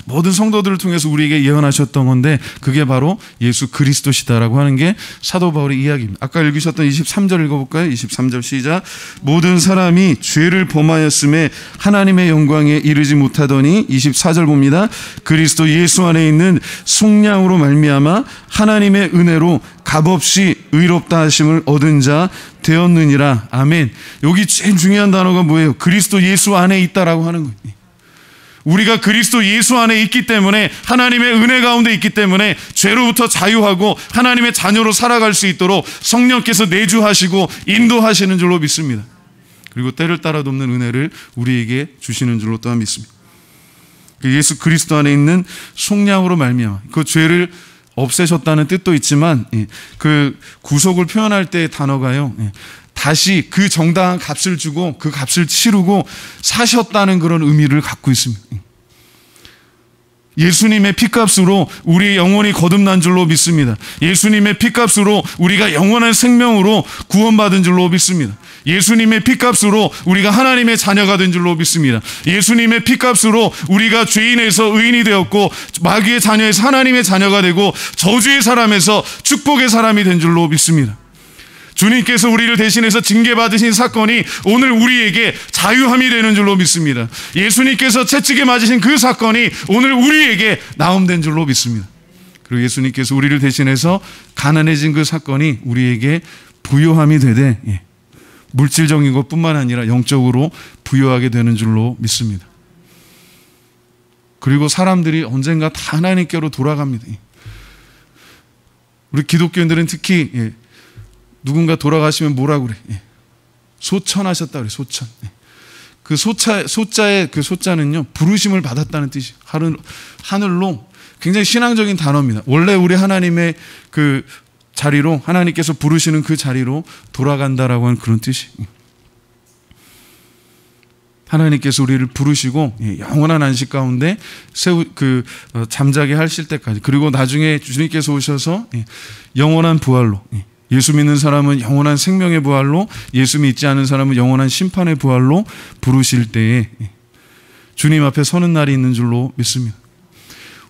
모든 성도들을 통해서 우리에게 예언하셨던 건데 그게 바로 예수 그리스도시다라고 하는 게 사도 바울의 이야기입니다. 아까 읽으셨던 23절 읽어볼까요? 23절 시작. 모든 사람이 죄를 범하였음에 하나님의 영광에 이르지 못하더니 24절 봅니다. 그리스도 예수 안에 있는 속량으로 말미암아 하나님의 은혜로 값없이 의롭다 하심을 얻은 자 되었느니라. 아멘. 여기 제일 중요한 단어가 뭐예요? 그리스도 예수 안에 있다라고 하는 거예요. 우리가 그리스도 예수 안에 있기 때문에 하나님의 은혜 가운데 있기 때문에 죄로부터 자유하고 하나님의 자녀로 살아갈 수 있도록 성령께서 내주하시고 인도하시는 줄로 믿습니다. 그리고 때를 따라 돕는 은혜를 우리에게 주시는 줄로 또한 믿습니다. 예수 그리스도 안에 있는 속량으로 말미암아 그 죄를 없애셨다는 뜻도 있지만 그 구속을 표현할 때의 단어가요 다시 그 정당한 값을 주고 그 값을 치르고 사셨다는 그런 의미를 갖고 있습니다. 예수님의 피값으로 우리의 영혼이 거듭난 줄로 믿습니다. 예수님의 피값으로 우리가 영원한 생명으로 구원받은 줄로 믿습니다. 예수님의 피값으로 우리가 하나님의 자녀가 된 줄로 믿습니다. 예수님의 피값으로 우리가 죄인에서 의인이 되었고 마귀의 자녀에서 하나님의 자녀가 되고 저주의 사람에서 축복의 사람이 된 줄로 믿습니다. 주님께서 우리를 대신해서 징계받으신 사건이 오늘 우리에게 자유함이 되는 줄로 믿습니다. 예수님께서 채찍에 맞으신 그 사건이 오늘 우리에게 나음된 줄로 믿습니다. 그리고 예수님께서 우리를 대신해서 가난해진 그 사건이 우리에게 부요함이 되되 물질적인 것뿐만 아니라 영적으로 부요하게 되는 줄로 믿습니다. 그리고 사람들이 언젠가 다 하나님께로 돌아갑니다. 우리 기독교인들은 특히 누군가 돌아가시면 뭐라 그래? 소천하셨다 그래. 소천. 그 소자의 그 소자는요 부르심을 받았다는 뜻이 하늘로 굉장히 신앙적인 단어입니다. 원래 우리 하나님의 그 자리로 하나님께서 부르시는 그 자리로 돌아간다라고 하는 그런 뜻이. 하나님께서 우리를 부르시고 영원한 안식 가운데 잠자게 하실 때까지 그리고 나중에 주님께서 오셔서 영원한 부활로 예수 믿는 사람은 영원한 생명의 부활로 예수 믿지 않은 사람은 영원한 심판의 부활로 부르실 때에 주님 앞에 서는 날이 있는 줄로 믿습니다.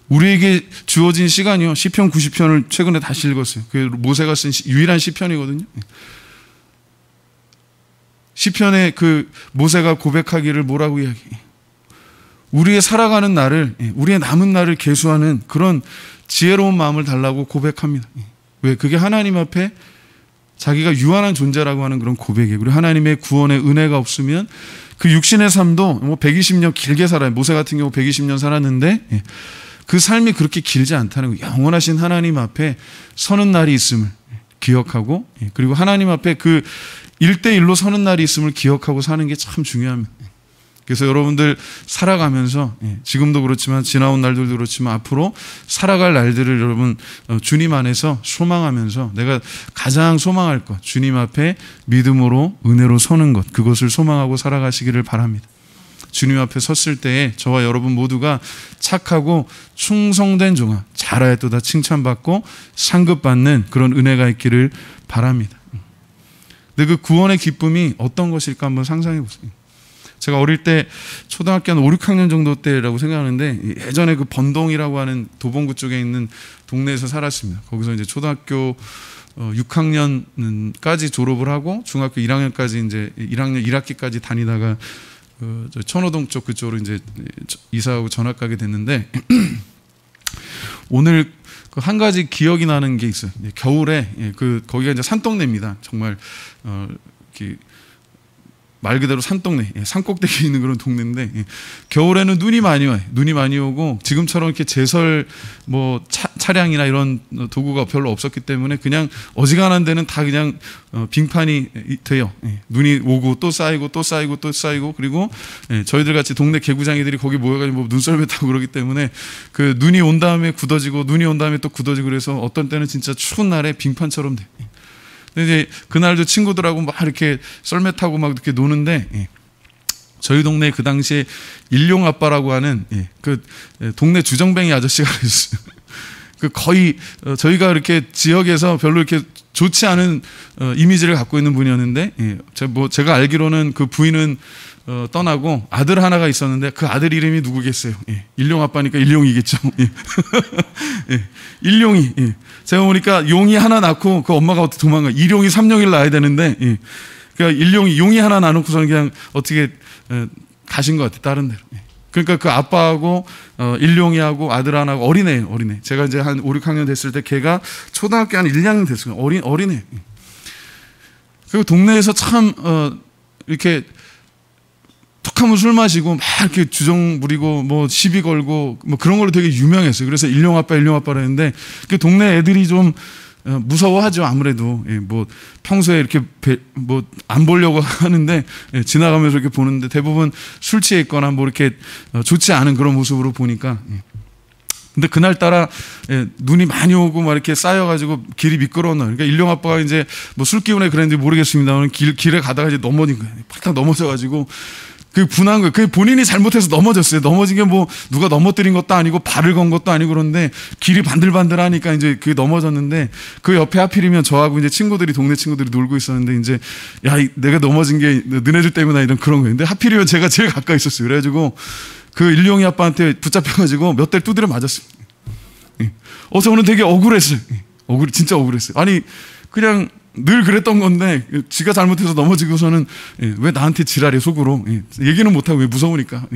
우리에게 주어진 시간이요 시편 90편을 최근에 다시 읽었어요. 그 모세가 쓴 유일한 시편이거든요. 시편에 그 모세가 고백하기를 뭐라고 이야기해요? 우리의 살아가는 날을 우리의 남은 날을 계수하는 그런 지혜로운 마음을 달라고 고백합니다. 왜? 그게 하나님 앞에 자기가 유한한 존재라고 하는 그런 고백이에요. 그리고 하나님의 구원의 은혜가 없으면 그 육신의 삶도 뭐 120년 길게 살아요. 모세 같은 경우 120년 살았는데 그 삶이 그렇게 길지 않다는 거예요. 영원하신 하나님 앞에 서는 날이 있음을 기억하고 그리고 하나님 앞에 그 1대1로 서는 날이 있음을 기억하고 사는 게 참 중요합니다. 그래서 여러분들 살아가면서 지금도 그렇지만 지나온 날들도 그렇지만 앞으로 살아갈 날들을 여러분 주님 안에서 소망하면서 내가 가장 소망할 것, 주님 앞에 믿음으로 은혜로 서는 것, 그것을 소망하고 살아가시기를 바랍니다. 주님 앞에 섰을 때에 저와 여러분 모두가 착하고 충성된 종아, 잘하였도다 칭찬받고 상급받는 그런 은혜가 있기를 바랍니다. 근데 그 구원의 기쁨이 어떤 것일까 한번 상상해 보세요. 제가 어릴 때 초등학교 한 5, 6학년 정도 때라고 생각하는데 예전에 그 번동이라고 하는 도봉구 쪽에 있는 동네에서 살았습니다. 거기서 이제 초등학교 6학년까지 졸업을 하고 중학교 1학년까지 이제 1학년 1학기까지 다니다가 저 천호동 쪽 그쪽으로 이제 이사하고 전학 가게 됐는데 오늘 그 한 가지 기억이 나는 게 있어요. 겨울에 거기가 이제 산동네입니다. 정말 이렇게 말 그대로 산동네, 산꼭대기에 있는 그런 동네인데 겨울에는 눈이 많이 와요. 눈이 많이 오고 지금처럼 이렇게 제설 뭐 차량이나 이런 도구가 별로 없었기 때문에 그냥 어지간한 데는 다 그냥 빙판이 돼요. 눈이 오고 또 쌓이고 또 쌓이고 또 쌓이고 그리고 저희들 같이 동네 개구장이들이 거기 모여가지고 뭐 눈썰매 타고 그러기 때문에 그 눈이 온 다음에 굳어지고 눈이 온 다음에 또 굳어지고 그래서 어떤 때는 진짜 추운 날에 빙판처럼 돼. 근데 이제 그날도 친구들하고 막 이렇게 썰매 타고 막 이렇게 노는데 저희 동네 그 당시에 일용 아빠라고 하는 그 동네 주정뱅이 아저씨가 있어요. 그 거의 저희가 이렇게 지역에서 별로 이렇게 좋지 않은 이미지를 갖고 있는 분이었는데 제가 알기로는 그 부인은 떠나고 아들 하나가 있었는데 그 아들 이름이 누구겠어요? 일용 아빠니까 일용이겠죠. 일용이. 제가 보니까 용이 하나 낳고 그 엄마가 어떻게 도망가? 일용이 3용을 낳아야 되는데 그러니까 일용이 용이 하나 낳고서는 그냥 어떻게 가신 것 같아요. 다른 데로. 그러니까 그 아빠하고 일용이하고 아들 하나하고 어린애예요. 어린애. 제가 이제 한 5, 6학년 됐을 때 걔가 초등학교 한 1, 2학년 됐어요. 어린애. 그리고 동네에서 참 이렇게 툭하면 술 마시고 막 이렇게 주정 부리고 뭐 시비 걸고 뭐 그런 걸로 되게 유명했어요. 그래서 일용 아빠라 했는데 그 동네 애들이 좀 무서워하죠. 아무래도 뭐 평소에 이렇게 뭐 안 보려고 하는데 지나가면서 이렇게 보는데 대부분 술 취해 있거나 뭐 이렇게 좋지 않은 그런 모습으로 보니까 근데 그날따라 눈이 많이 오고 막 이렇게 쌓여가지고 길이 미끄러운 날. 그러니까 일용 아빠가 이제 뭐 술 기운에 그랬는지 모르겠습니다만 길에 가다가 이제 넘어진 거예요. 팍 넘어져가지고 그 분한 거예요. 그 본인이 잘못해서 넘어졌어요. 넘어진 게 뭐 누가 넘어뜨린 것도 아니고 발을 건 것도 아니고 그런데 길이 반들반들하니까 이제 그게 넘어졌는데 그 옆에 하필이면 저하고 이제 동네 친구들이 놀고 있었는데 이제 야, 내가 넘어진 게 너네들 때문에 이런 그런 거예요. 근데 하필이면 제가 제일 가까이 있었어요. 그래가지고 그 일용이 아빠한테 붙잡혀가지고 몇 대 두드려 맞았어요. 저는 되게 억울했어요. 진짜 억울했어요. 아니 그냥 늘 그랬던 건데 지가 잘못해서 넘어지고서는 왜 나한테 지랄해 속으로 얘기는 못하고 왜 무서우니까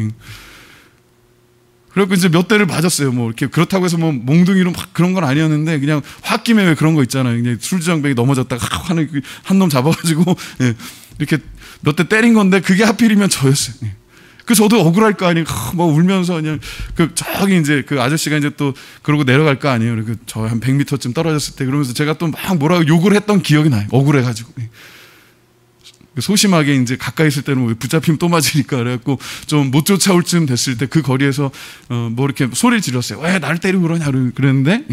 그래갖고 이제 몇 대를 맞았어요. 뭐 이렇게 그렇다고 해서 뭐 몽둥이로 막 그런 건 아니었는데 그냥 홧김에 왜 그런 거 있잖아요. 그냥 술주정뱅이 넘어졌다가 한 놈 잡아가지고 이렇게 몇 대 때린 건데 그게 하필이면 저였어요. 그래서 저도 억울할 거 아니에요. 막 울면서 그냥 저기 이제 그 아저씨가 이제 또 그러고 내려갈 거 아니에요. 그리고 저 한 100m쯤 떨어졌을 때 그러면서 제가 또 막 뭐라고 욕을 했던 기억이 나요. 억울해가지고. 소심하게 이제 가까이 있을 때는 왜 붙잡히면 또 맞으니까 그래갖고 좀 못 쫓아올 쯤 됐을 때 그 거리에서 뭐 이렇게 소리를 질렀어요. 왜 나를 때리고 그러냐 그랬는데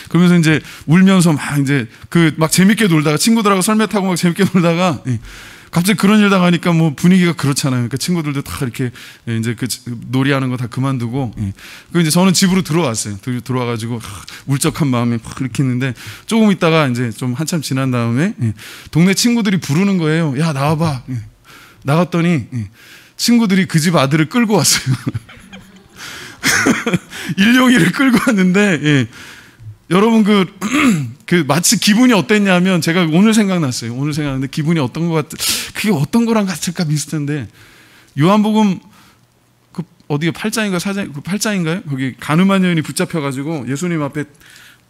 그러면서 이제 울면서 막 이제 막 재밌게 놀다가 친구들하고 썰매 타고 막 재밌게 놀다가 갑자기 그런 일 당하니까 뭐 분위기가 그렇잖아요. 그러니까 친구들도 다 이렇게 이제 그 놀이하는 거 다 그만두고 그 이제 저는 집으로 들어왔어요. 들어와가지고 울적한 마음에 막 이렇게 있는데 조금 있다가 이제 좀 한참 지난 다음에 동네 친구들이 부르는 거예요. 야 나와봐. 나갔더니 친구들이 그 집 아들을 끌고 왔어요. 일용이를 끌고 왔는데 여러분 그 마치 기분이 어땠냐면 제가 오늘 생각났어요. 오늘 생각났는데 기분이 어떤 것 그게 어떤 거랑 같을까 비슷한데 요한복음 그 어디에 8장인가 4장 그 8장인가요? 거기 가늠한 여인이 붙잡혀가지고 예수님 앞에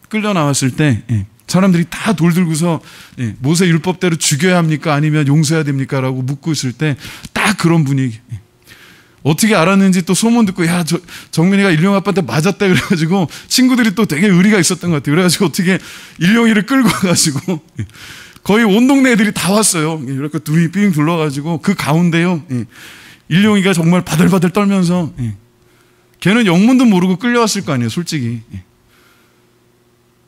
끌려 나왔을 때 사람들이 다 돌 들고서 모세 율법대로 죽여야 합니까? 아니면 용서해야 됩니까? 라고 묻고 있을 때 딱 그런 분위기. 어떻게 알았는지 또 소문 듣고 야 정민이가 일용 아빠한테 맞았다 그래가지고 친구들이 또 되게 의리가 있었던 것 같아요. 그래가지고 어떻게 일용이를 끌고 와가지고 거의 온 동네 애들이 다 왔어요. 이렇게 둘이 삥 둘러가지고 그 가운데요 일용이가 정말 바들바들 떨면서 걔는 영문도 모르고 끌려왔을 거 아니에요, 솔직히.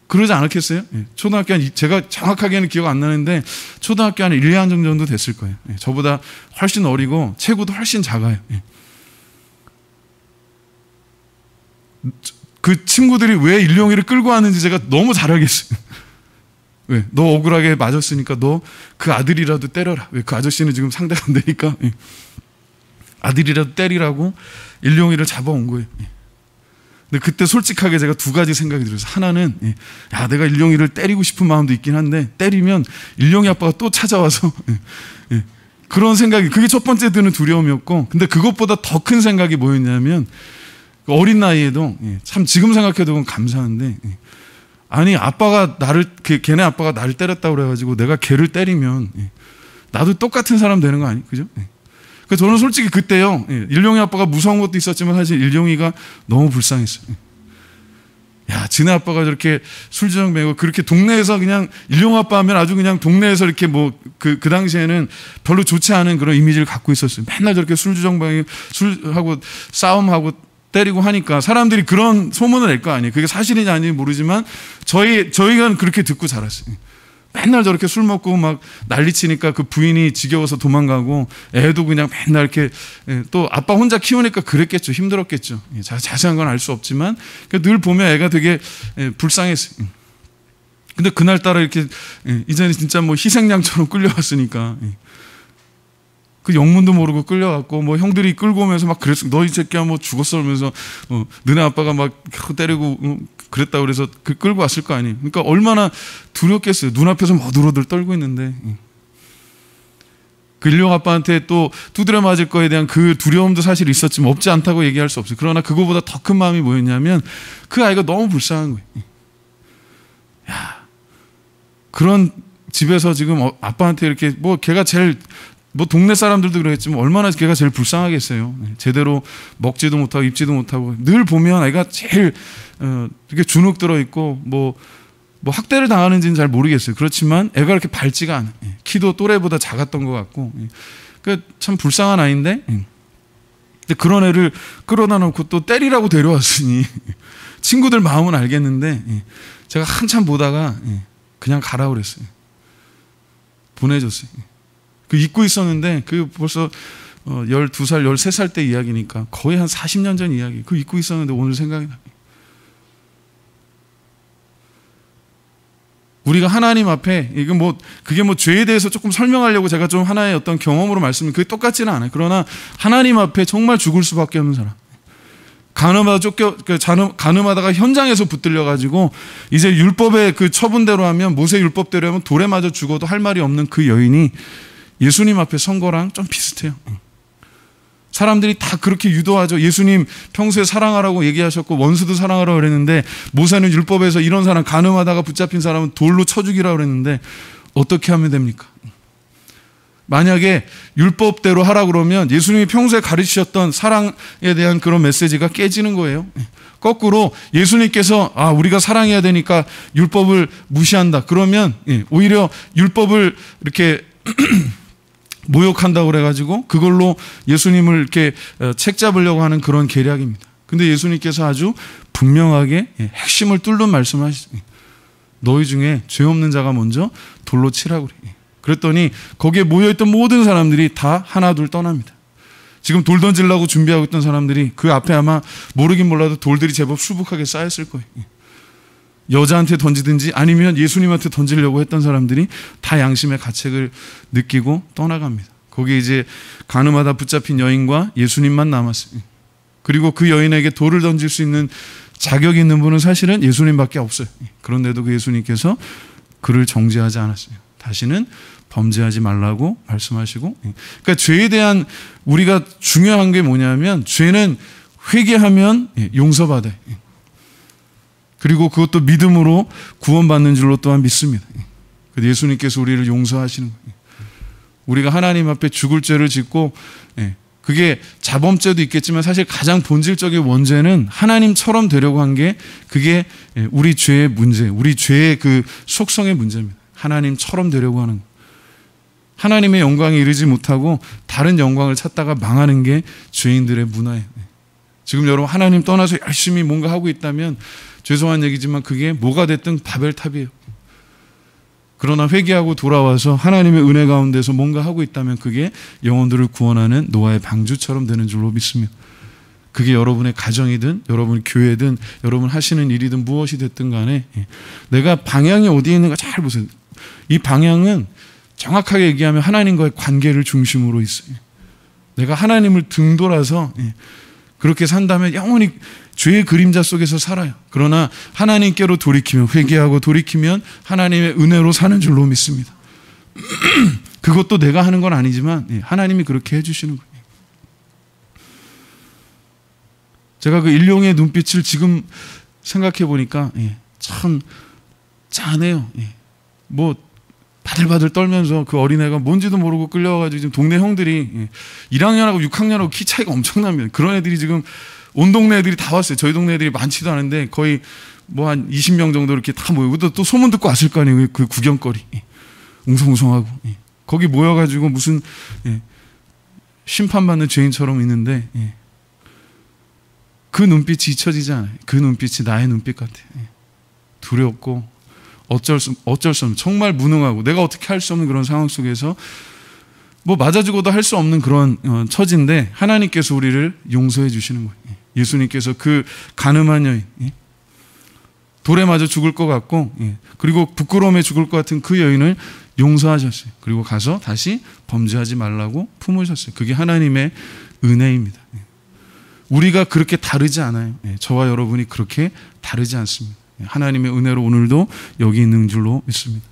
그러지 않았겠어요? 초등학교 한, 제가 정확하게는 기억 안 나는데 초등학교 한 1, 2학년 정도 됐을 거예요. 저보다 훨씬 어리고 체구도 훨씬 작아요. 그 친구들이 왜 일용이를 끌고 왔는지 제가 너무 잘 알겠어요. 왜? 너 억울하게 맞았으니까 너 그 아들이라도 때려라. 왜? 그 아저씨는 지금 상대가 안 되니까. 아들이라도 때리라고 일용이를 잡아온 거예요. 근데 그때 솔직하게 제가 두 가지 생각이 들어서, 하나는 야, 내가 일용이를 때리고 싶은 마음도 있긴 한데 때리면 일용이 아빠가 또 찾아와서 그런 생각이, 그게 첫 번째 드는 두려움이었고, 근데 그것보다 더 큰 생각이 뭐였냐면, 어린 나이에도 참 지금 생각해도 그건 감사한데, 아니 아빠가 나를, 걔네 아빠가 나를 때렸다고 그래가지고 내가 걔를 때리면 나도 똑같은 사람 되는 거 아니? 그죠? 그래서 저는 솔직히 그때요, 일용이 아빠가 무서운 것도 있었지만 사실 일용이가 너무 불쌍했어요. 야, 지네 아빠가 저렇게 술주정 매고 그렇게 동네에서 그냥 일용 아빠 하면 아주 그냥 동네에서 이렇게 뭐 그 당시에는 별로 좋지 않은 그런 이미지를 갖고 있었어요. 맨날 저렇게 술주정 매고 술하고 싸움하고 때리고 하니까 사람들이 그런 소문을 낼 거 아니에요. 그게 사실인지 아닌지 모르지만 저희가 그렇게 듣고 자랐어요. 맨날 저렇게 술 먹고 막 난리치니까 그 부인이 지겨워서 도망가고, 애도 그냥 맨날 이렇게, 또 아빠 혼자 키우니까 그랬겠죠. 힘들었겠죠. 자세한 건 알 수 없지만 늘 보면 애가 되게 불쌍했어요. 근데 그날따라 이렇게 이제는 진짜 뭐 희생양처럼 끌려왔으니까, 그 영문도 모르고 끌려갔고, 뭐 형들이 끌고 오면서 막 그랬어. 너 이 새끼야 뭐 죽었어 그러면서 너네 아빠가 막 때리고 그랬다고 그래서 끌고 왔을 거 아니에요. 그러니까 얼마나 두렵겠어요. 눈앞에서 머드러들 떨고 있는데, 그 일용 아빠한테 또 두드려 맞을 거에 대한 그 두려움도 사실 있었지만 없지 않다고 얘기할 수 없어요. 그러나 그거보다 더 큰 마음이 뭐였냐면, 그 아이가 너무 불쌍한 거예요. 야, 그런 집에서 지금 아빠한테 이렇게, 뭐 걔가 제일, 뭐 동네 사람들도 그랬지만 얼마나 걔가 제일 불쌍하겠어요. 제대로 먹지도 못하고 입지도 못하고, 늘 보면 애가 제일 이렇게 주눅 들어 있고, 뭐 학대를 당하는지는 잘 모르겠어요. 그렇지만 애가 이렇게 밝지가 않아요. 키도 또래보다 작았던 것 같고, 그러니까 참 불쌍한 아이인데, 근데 그런 애를 끌어다 놓고 또 때리라고 데려왔으니 친구들 마음은 알겠는데, 제가 한참 보다가 그냥 가라 그랬어요. 보내줬어요. 그 잊고 있었는데, 그 벌써 12살, 13살 때 이야기니까 거의 한 40년 전 이야기. 그 잊고 있었는데 오늘 생각이 나요. 우리가 하나님 앞에, 이거 뭐, 그게 뭐 죄에 대해서 조금 설명하려고 제가 좀 하나의 어떤 경험으로 말씀을, 그게 똑같지는 않아요. 그러나 하나님 앞에 정말 죽을 수밖에 없는 사람. 가늠하다가 현장에서 붙들려가지고 이제 율법의 그 처분대로 하면, 모세 율법대로 하면 돌에 맞아 죽어도 할 말이 없는 그 여인이 예수님 앞에 선 거랑 좀 비슷해요. 사람들이 다 그렇게 유도하죠. 예수님 평소에 사랑하라고 얘기하셨고 원수도 사랑하라고 그랬는데, 모세는 율법에서 이런 사람, 간음하다가 붙잡힌 사람은 돌로 쳐 죽이라고 그랬는데 어떻게 하면 됩니까? 만약에 율법대로 하라 그러면 예수님이 평소에 가르치셨던 사랑에 대한 그런 메시지가 깨지는 거예요. 거꾸로 예수님께서 우리가 사랑해야 되니까 율법을 무시한다. 그러면 오히려 율법을 이렇게 모욕한다고 그래가지고 그걸로 예수님을 이렇게 책 잡으려고 하는 그런 계략입니다. 근데 예수님께서 아주 분명하게 핵심을 뚫는 말씀을 하시죠. 너희 중에 죄 없는 자가 먼저 돌로 치라고 그래. 그랬더니 거기에 모여있던 모든 사람들이 다 하나둘 떠납니다. 지금 돌 던지려고 준비하고 있던 사람들이 그 앞에 아마 모르긴 몰라도 돌들이 제법 수북하게 쌓였을 거예요. 여자한테 던지든지 아니면 예수님한테 던지려고 했던 사람들이 다 양심의 가책을 느끼고 떠나갑니다. 거기에 이제 간음하다 붙잡힌 여인과 예수님만 남았어요. 그리고 그 여인에게 돌을 던질 수 있는 자격이 있는 분은 사실은 예수님밖에 없어요. 그런데도 그 예수님께서 그를 정죄하지 않았어요. 다시는 범죄하지 말라고 말씀하시고, 그러니까 죄에 대한 우리가 중요한 게 뭐냐면, 죄는 회개하면 용서받아요. 그리고 그것도 믿음으로 구원받는 줄로 또한 믿습니다. 예수님께서 우리를 용서하시는 거예요. 우리가 하나님 앞에 죽을 죄를 짓고, 그게 자범죄도 있겠지만 사실 가장 본질적인 원죄는 하나님처럼 되려고 한 게, 그게 우리 죄의 문제, 우리 죄의 그 속성의 문제입니다. 하나님처럼 되려고 하는 거. 하나님의 영광에 이르지 못하고 다른 영광을 찾다가 망하는 게 죄인들의 문화예요. 지금 여러분 하나님 떠나서 열심히 뭔가 하고 있다면 죄송한 얘기지만 그게 뭐가 됐든 바벨탑이에요. 그러나 회개하고 돌아와서 하나님의 은혜 가운데서 뭔가 하고 있다면 그게 영혼들을 구원하는 노아의 방주처럼 되는 줄로 믿습니다. 그게 여러분의 가정이든 여러분 교회든 여러분 하시는 일이든 무엇이 됐든 간에 내가 방향이 어디에 있는가 잘 보세요. 이 방향은 정확하게 얘기하면 하나님과의 관계를 중심으로 있어요. 내가 하나님을 등돌아서 그렇게 산다면 영원히 죄의 그림자 속에서 살아요. 그러나 하나님께로 돌이키면, 회개하고 돌이키면 하나님의 은혜로 사는 줄로 믿습니다. 그것도 내가 하는 건 아니지만 하나님이 그렇게 해주시는 거예요. 제가 그 일용의 눈빛을 지금 생각해 보니까 참 짠해요. 뭐 바들바들 떨면서 그 어린애가 뭔지도 모르고 끌려와가지고 지금 동네 형들이 1학년하고 6학년하고 키 차이가 엄청납니다. 그런 애들이 지금 온 동네 애들이 다 왔어요. 저희 동네 애들이 많지도 않은데 거의 뭐 한 20명 정도 이렇게 다 모이고 또 소문 듣고 왔을 거 아니에요. 그 구경거리 웅성웅성하고 거기 모여가지고 무슨 심판받는 죄인처럼 있는데 그 눈빛이 잊혀지지 않아요. 그 눈빛이 나의 눈빛 같아요. 두렵고 어쩔 수 없는 정말 무능하고 내가 어떻게 할 수 없는 그런 상황 속에서 뭐 맞아 죽어도 할 수 없는 그런 처지인데 하나님께서 우리를 용서해 주시는 거예요. 예수님께서 그 가늠한 여인 돌에 맞아 죽을 것 같고 그리고 부끄러움에 죽을 것 같은 그 여인을 용서하셨어요. 그리고 가서 다시 범죄하지 말라고 품으셨어요. 그게 하나님의 은혜입니다. 우리가 그렇게 다르지 않아요. 저와 여러분이 그렇게 다르지 않습니다. 하나님의 은혜로 오늘도 여기 있는 줄로 믿습니다.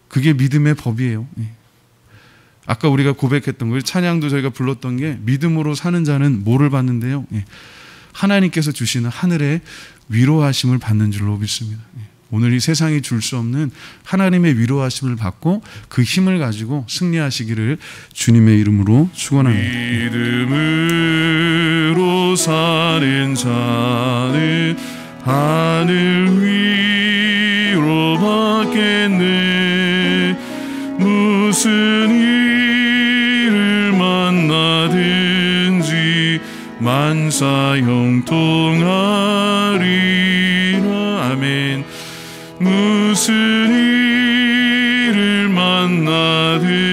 그게 믿음의 법이에요. 아까 우리가 고백했던 거, 찬양도 저희가 불렀던 게 믿음으로 사는 자는 뭐를 받는데요? 하나님께서 주시는 하늘의 위로하심을 받는 줄로 믿습니다. 오늘 이 세상이 줄 수 없는 하나님의 위로하심을 받고 그 힘을 가지고 승리하시기를 주님의 이름으로 축원합니다. 믿음으로 사는 자는 하늘 위로 받겠네. 무슨 일을 만나든지 만사 형통하리라. 아멘. 무슨 일을 만나든지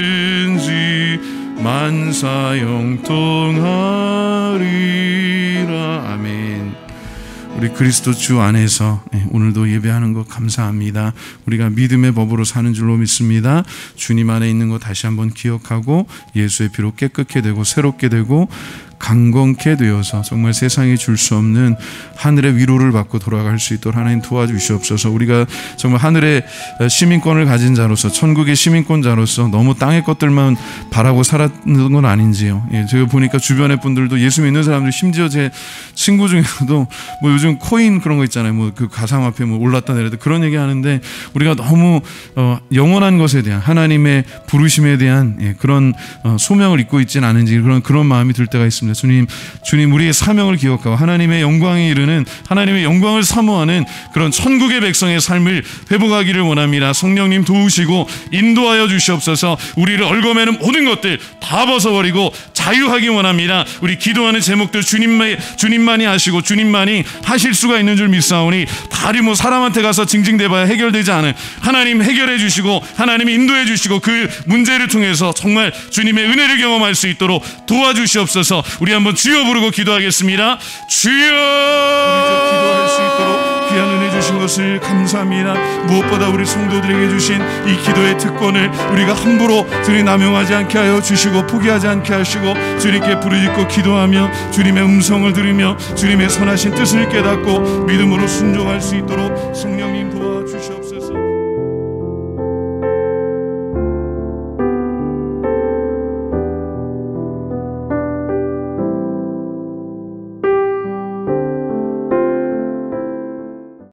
만사 형통하리라. 아멘. 우리 그리스도 주 안에서 오늘도 예배하는 것 감사합니다. 우리가 믿음의 법으로 사는 줄로 믿습니다. 주님 안에 있는 것 다시 한번 기억하고 예수의 피로 깨끗게 되고 새롭게 되고 강건케 되어서 정말 세상이 줄 수 없는 하늘의 위로를 받고 돌아갈 수 있도록 하나님 도와주시옵소서. 우리가 정말 하늘의 시민권을 가진 자로서 천국의 시민권자로서 너무 땅의 것들만 바라고 살았는 건 아닌지요. 제가 보니까 주변의 분들도 예수 믿는 사람들, 심지어 제 친구 중에서도 뭐 요즘 코인 그런 거 있잖아요. 뭐 그 가상화폐 뭐 올랐다 내렸다 그런 얘기 하는데 우리가 너무 영원한 것에 대한 하나님의 부르심에 대한 그런 소명을 잊고 있지는 않은지 그런 마음이 들 때가 있습니다. 주님 우리의 사명을 기억하고 하나님의 영광에 이르는, 하나님의 영광을 사모하는 그런 천국의 백성의 삶을 회복하기를 원합니다. 성령님 도우시고 인도하여 주시옵소서. 우리를 얽어매는 모든 것들 다 벗어버리고 자유하기 원합니다. 우리 기도하는 제목들 주님만이 하시고 주님만이 하실 수가 있는 줄 믿사오니 다리 뭐 사람한테 가서 징징대봐야 해결되지 않은 하나님 해결해 주시고 하나님이 인도해 주시고 그 문제를 통해서 정말 주님의 은혜를 경험할 수 있도록 도와주시옵소서. 우리 한번 주여 부르고 기도하겠습니다. 주여! 기도할 수 있도록 귀한 은혜 주신 것을 감사합니다. 무엇보다 우리 성도들에게 주신 이 기도의 특권을 우리가 함부로 주님 남용하지 않게 하여 주시고 포기하지 않게 하시고 주님께 부르짖고 기도하며 주님의 음성을 들으며 주님의 선하신 뜻을 깨닫고 믿음으로 순종할 수 있도록 성령님 도와